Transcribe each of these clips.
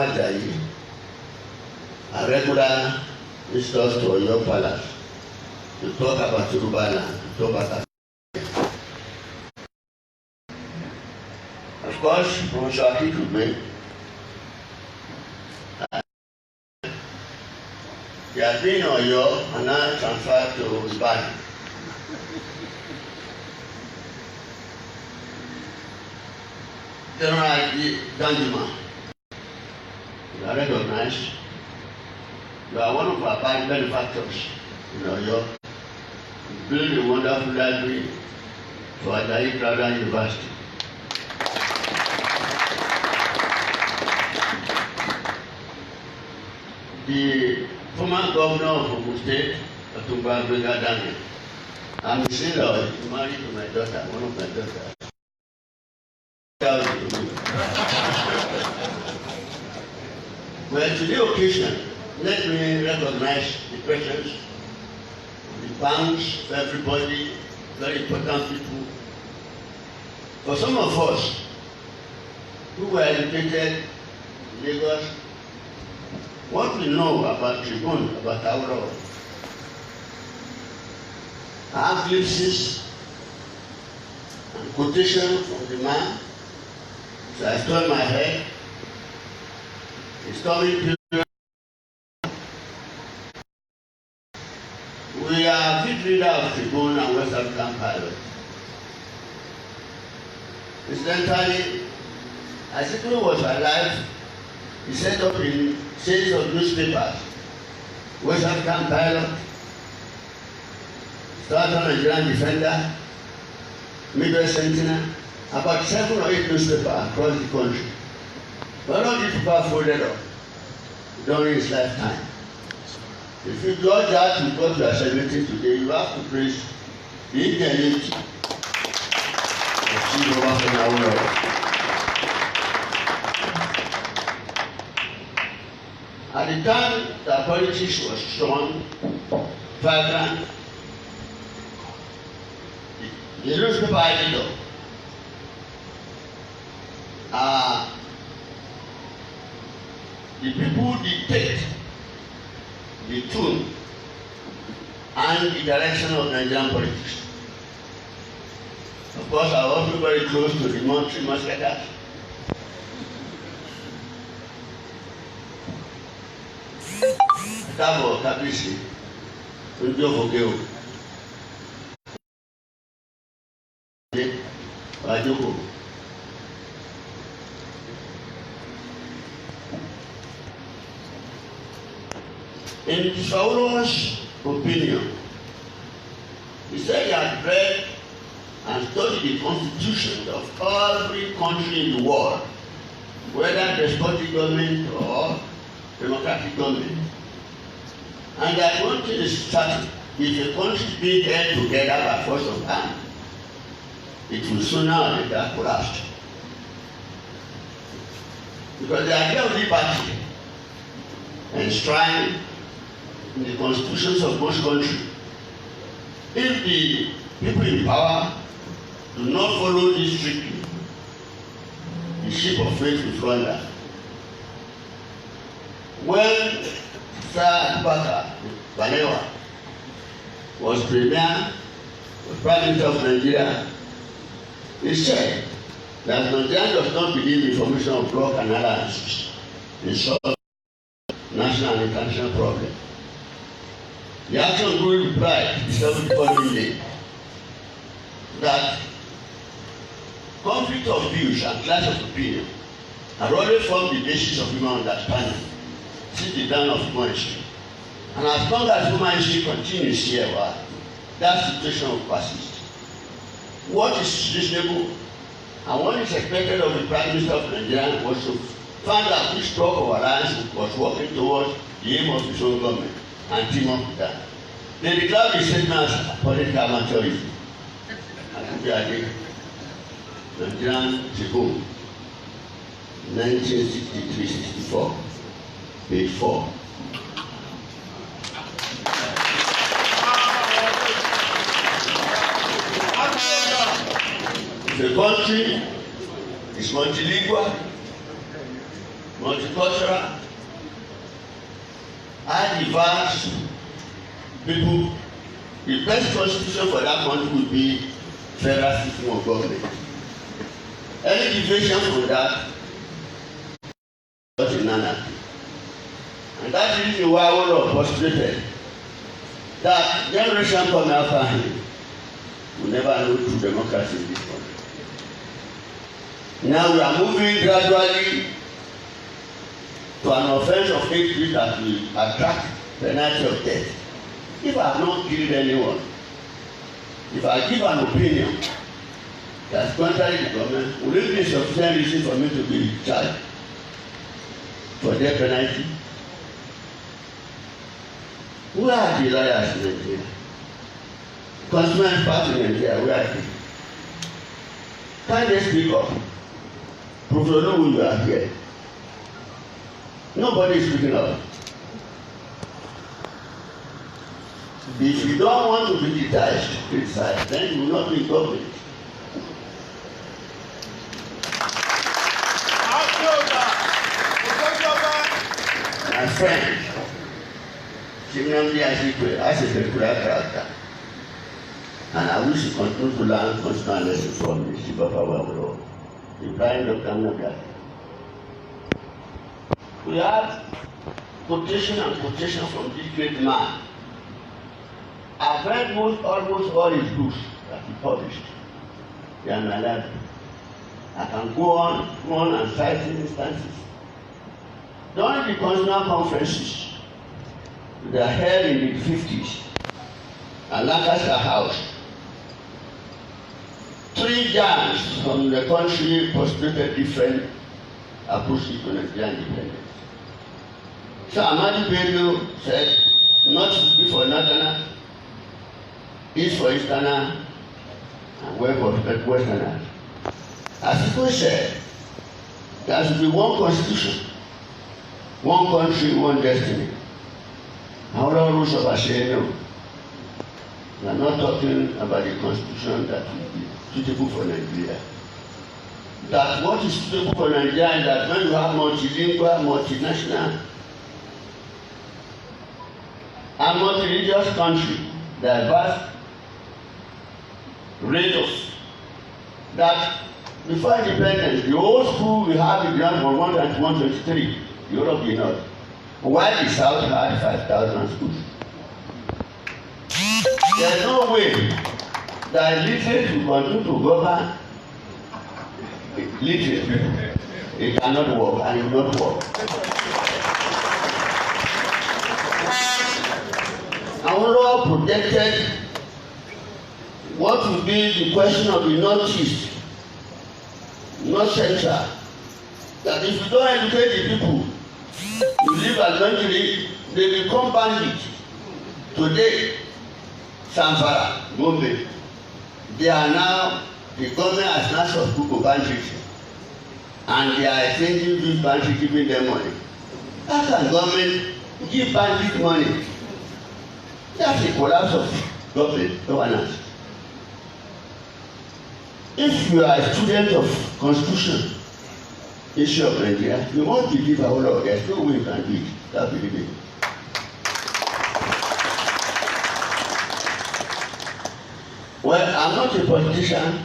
Ajayi, a regular visitors to Oyo Palace to talk about Yoruba land, to talk about. Of course, Professor Akitugbe, he has been in Oyo and now transferred to Ibadan. General Danjuma, you are recognized. You are one of our benefactors in Oyo. You built a wonderful library for Ajayi Crowther University. The former governor of Ogun State, Otumba Agbega Daniel, I'm a sister, married to my daughter, one of my daughters. Well, to the occasion, let me recognize the presence of the banks, everybody, very important people. For some of us who were educated in Lagos, what we know about Tribune, about Awolowo, I have glimpses and quotation from the man. So I turned my head. It's coming to we are fit leader of Tribune and West African Pilot. Incidentally, as Tribune was alive, he set up in series of newspapers, West African Pilot, Southern Nigerian Defender, Midwest Sentinel, about 7 or 8 newspapers across the country. But all these people folded up during his lifetime. If you judge that with what you are celebrating today, you have to praise the ingenuity of Chief Obafemi Awolowo. At the time that politics was strong, vibrant, the newspaper editor the people dictate the tune and the direction of Nigerian politics. Of course, I was also very close to the Monterey Musketeers. Tábọ̀ kábíyèsí tó ń jọ́ fòkè o. Wájókòó. In Awolowo's opinion, he said he had read and studied the constitution of every country in the world, whether despotic government or democratic government. And that one thing is certain, if a country is being held together by force of hand, it will sooner or later collapse. Because the idea of liberty enshrined in the constitutions of most countries, if the people in power do not follow this strictly, the ship of fate will flounder. When Sir Abubakar Balewa was Prime Minister of Nigeria, he said that Nigeria does not believe in formation of bloc and alliances in solve national and international problems. The action group replied the following day that conflict of views and clash of opinion have always formed the basis of human understanding since the dawn of human history. And as long as human history continues here, that situation will persist. What is reasonable and what is expected of the Prime Minister of Nigeria was to find out which bloc of alliance was working towards the aim of his own government and team up with that. They declared the statement as political amateurism. Nigerian Tribune, 1963-64, page 4. If a country is multilingual, multicultural, highly diverse people. The best constitution for that country would be federal system of government. Any deviation from that is an anarchy. And that is the reason why all of us postulated that generation coming after him will never know true democracy in this country. Now we are moving gradually to an offense of hatred that will attract penalty of death. If I have not killed anyone, if I give an opinion that's contrary to government, will it be sufficient reason for me to be charged for death penalty? Who are the lawyers in Nigeria? Consumer experts in Nigeria, where are they? Can they speak up? Professor Olowu, you are here. Nobody is speaking up. If you don't want to be detached, criticized, then you will not be in government. My friend, Chimamanda Adichie has a peculiar character, and I wish to continue to learn constitutional lessons from the Chief of our world, the blind Dr. Nnamdi. We have quotation and quotation from this great man. I've read almost all his books that he published. They are in my library. I can go on and cite instances. During the constitutional conferences that are held in the 50s at Lancaster House, 3 giants from the country postulated different approaches to Nigerian independence. So Ahmadu Bello said, North be for Northerners, East for Easterners, and West for Westerners. As people said, there should be one constitution, one country, one destiny. Our rules of Ashe, no. We are not talking about the constitution that will be suitable for Nigeria. That what is suitable for Nigeria is that when you have multilingual, multinational, and multi-religious country, diverse races, that before independence, the old school we have the ground from 1 to 123, Europe did not. While the South had 5,000 schools. There is no way that literate will continue to govern literate people. It cannot work, and it will not work. Our law protected what will be the question of the Northeast, North Central, that if you don't educate the people, you live adventuring, they become bandits. Today, Zamfara, Gombe, they are now, the government has now subscribed bandits, and they are exchanging these bandits, giving them money. How can government give bandits money? That's a collapse of government governance. If you are a student of Constitution, issue of Nigeria, you must believe our law. There's no way you can do it. Start believing. Well, I'm not a politician,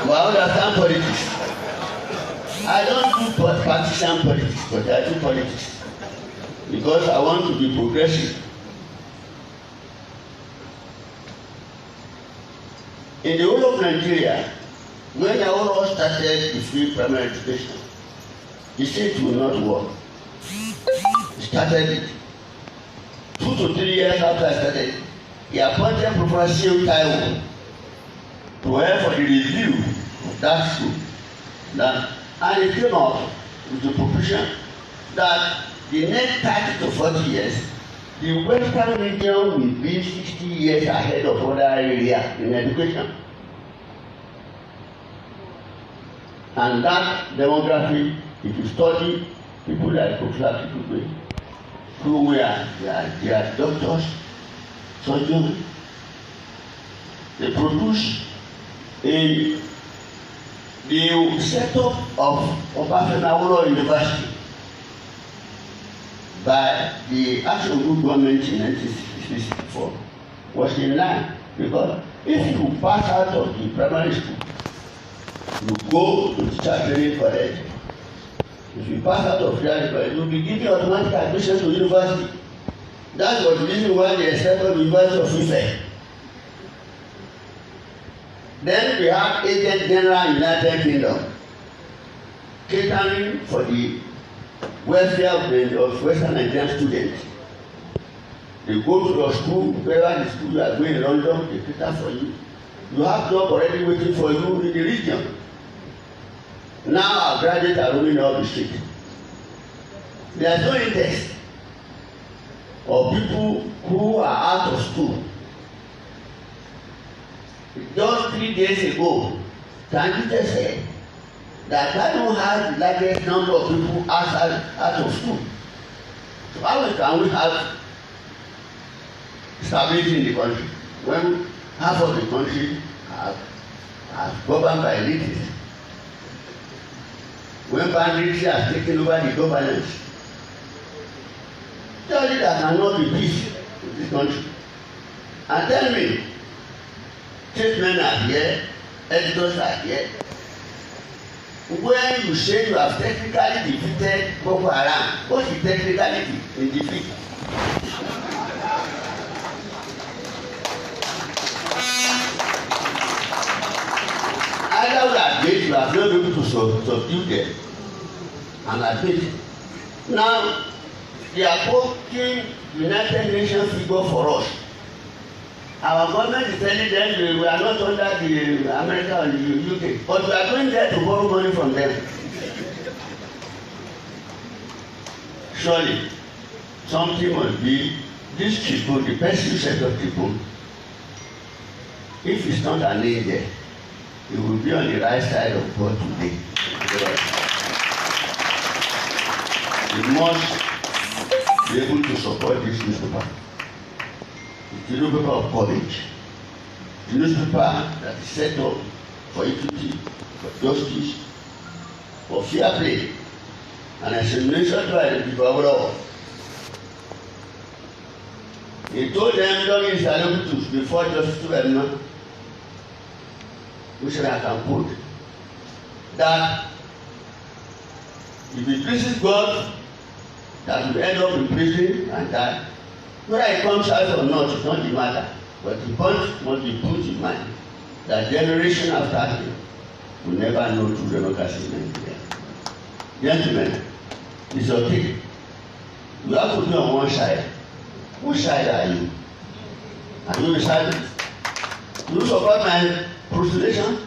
but I understand politics. I don't do partisan politics, but I do politics because I want to be progressive. In the whole of Nigeria, when the whole started the free primary education, he said it will not work. He started it. 2 to 3 years after I started, he appointed Professor Seun Taiwo to help for the review of that school. And he came up with the provision that the next 30 to 40 years, the Western region will be 60 years ahead of other areas in education. And that demography, if you study people like Professor Kikube, who they are doctors, surgeons, they produce in the setup of Obafemi Awolowo University. by the action group government in 1964 was in line, because if you pass out of the primary school, you go to teacher training college. If you pass out of teacher college, you will be given automatic admission to university. That was the reason why they accepted the University of Ife. Then we have Agent General United Kingdom catering for the welfare of Western Nigerian students. They go to your school, wherever the school you are going in London, they cater for you. You have job already waiting for you in the region. Now our graduates are roaming up the street. There is no interest of people who are out of school. Just 3 days ago, Tangite said that Kano has the largest number of people out of school. So how can we have stability in the country when half of the country are governed by elitists? When banditry has taken over the governance? Tell you there cannot be peace in this country. And tell me, statesmen are here, editors are here. When you say you have technically defeated Boko Haram, what is technicality in defeat? Either we admit you have not been able to subdue them, and admit. Now, they are quoting United Nations figure for us. Our government is telling them we are not under the America or the UK, but we are going there to borrow money from them. Surely, something must be this Tribune, the person who set up Tribune. If it's not an angel, it will be on the right side of God today. We must be able to support this newspaper. It's a newspaper of courage. The newspaper that is set up for equity, for justice, for fair play, and assimilation by the people overall. He told them during his dialogue before Justice Tuberman, which I can quote, that if it pleases God that we end up in prison and die, whether it comes out or not, it's not the matter. But the point must be put in mind that generation after him will never know true democracy in Nigeria. Gentlemen, it's okay. You have to be on one side. Which side are you? Are you decided? Do you support my postulation?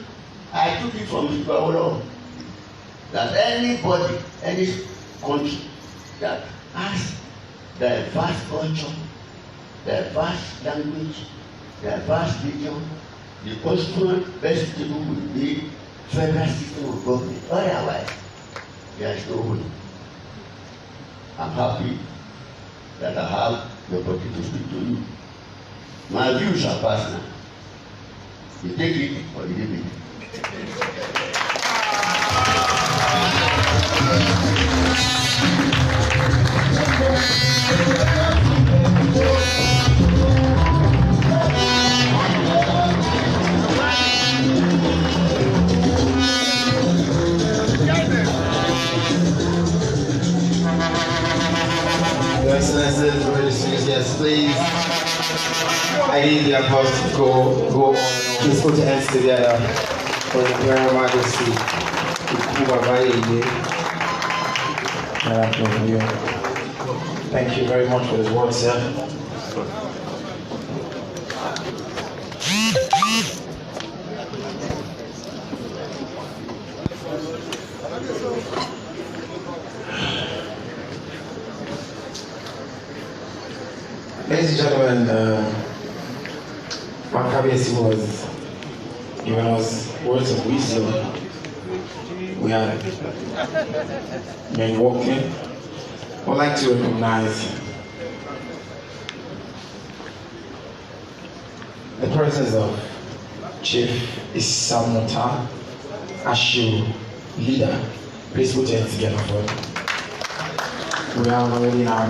I took it from Mr. Awolowo that anybody, any country that has diverse culture, diverse language, diverse religion, the constitutional best people will be federal system of government. Otherwise, there is no way. I'm happy that I have the opportunity to speak to you. My views are personal. You take it or you leave it. Your Excellencies, registers, yes, please. I need the applause to go on. Please put your hands together for the Imperial Majesty. Thank you very much for this work, sir. Ladies and gentlemen, Makabesi was giving us words of wisdom. We have been walking. I'd like to recognize the presence of Chief Isamuta Ashu, leader. Please put your hands together for him. We are already now.